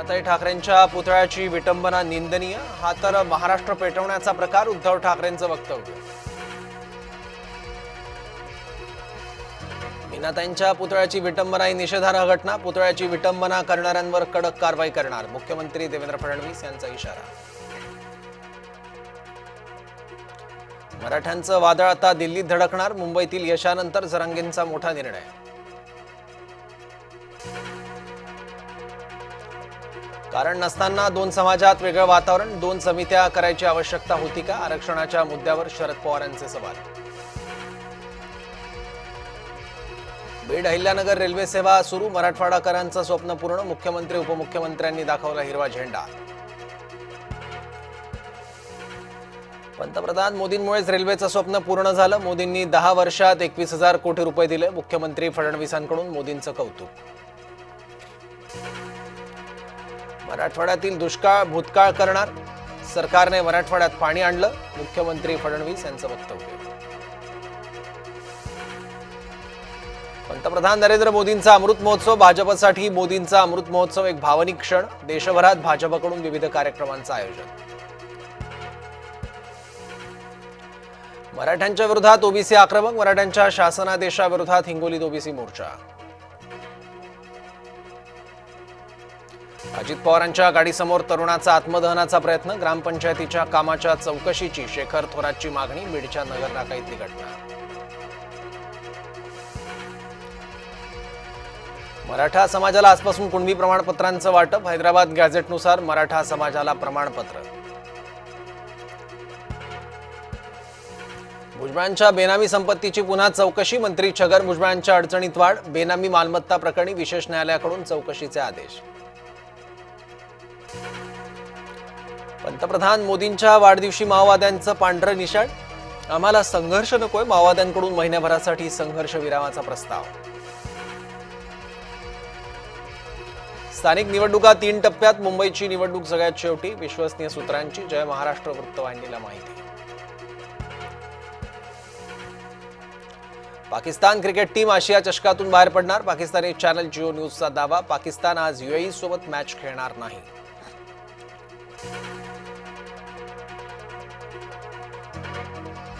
मीनाताई ठाकरेंच्या पुतळ्याची विटंबना निंदनीय, हा तर महाराष्ट्र पेटवण्याचा प्रकार, उद्धव ठाकरेंचं वक्तव्य। मीनाताईंच्या पुतळ्याची विटंबना ही निषेधार्ह घटना, पुतळ्याची विटंबना करणाऱ्यांवर कडक कारवाई करणार, मुख्यमंत्री देवेंद्र फडणवीस यांचा इशारा। मराठ्यांचं वादळ आता दिल्लीत धडकणार, मुंबईतील यशानंतर जरांगेंचा मोठा निर्णय। कारण नसताना दोन समाजात वेगळं वातावरण, दोन समित्या करायची आवश्यकता होती का? आरक्षणाच्या मुद्द्यावर शरद पवारांचे सवाल। बीड अहिल्यानगर रेल्वे सेवा सुरू, मराठवाडाकरांचं स्वप्न पूर्ण, मुख्यमंत्री उपमुख्यमंत्र्यांनी दाखवला हिरवा झेंडा। पंतप्रधान मोदींमुळेच रेल्वेचं स्वप्न पूर्ण झालं, मोदींनी 10 वर्षात 21,000 कोटी रुपये दिले, मुख्यमंत्री फडणवीसांकडून मोदींचं कौतुक। मराठवाड्यातील दुष्काळ भूतकाळ करणार, सरकारने मराठवाड्यात पाणी आणलं, मुख्यमंत्री फडणवीस यांचं वक्तव्य। पंतप्रधान नरेंद्र मोदींचा अमृत महोत्सव, भाजपसाठी मोदींचा अमृत महोत्सव एक भावनिक क्षण, देशभरात भाजपकडून विविध कार्यक्रमांचं आयोजन। मराठ्यांच्या विरोधात ओबीसी आक्रमक, मराठ्यांच्या शासनादेशाविरोधात हिंगोलीत ओबीसी मोर्चा। अजित पवारांच्या गाडीसमोर तरुणाचा आत्मदहनाचा प्रयत्न, ग्रामपंचायतीच्या कामाच्या चौकशीची शेखर थोरातची मागणी, बीडच्या नगर नाका घटना। मराठा समाजाला आजपासून कुणबी प्रमाणपत्रांचं वाटप, हैदराबाद गॅझेटनुसार मराठा समाजाला प्रमाणपत्र। भुजबळांच्या बेनामी संपत्तीची पुन्हा चौकशी, मंत्री छगन भुजबळांच्या अडचणीत वाढ, बेनामी मालमत्ता प्रकरणी विशेष न्यायालयाकडून चौकशीचे आदेश। पंतप्रधान मोदींच्या वाढदिवशी माओवाद्यांचं पांढरं निशाण, आम्हाला संघर्ष नकोय, माओवाद्यांकडून महिन्याभरासाठी संघर्ष विरामाचा प्रस्ताव। स्थानिक निवडणुका 3 टप्प्यात, मुंबईची निवडणूक सगळ्यात शेवटी, विश्वसनीय सूत्रांची जय महाराष्ट्र वृत्तवाहिनीला माहिती। पाकिस्तान क्रिकेट टीम आशिया चषकातून बाहेर पडणार, पाकिस्तानी चॅनल जिओ न्यूजचा दावा, पाकिस्तान आज यूएई सोबत मॅच खेळणार नाही।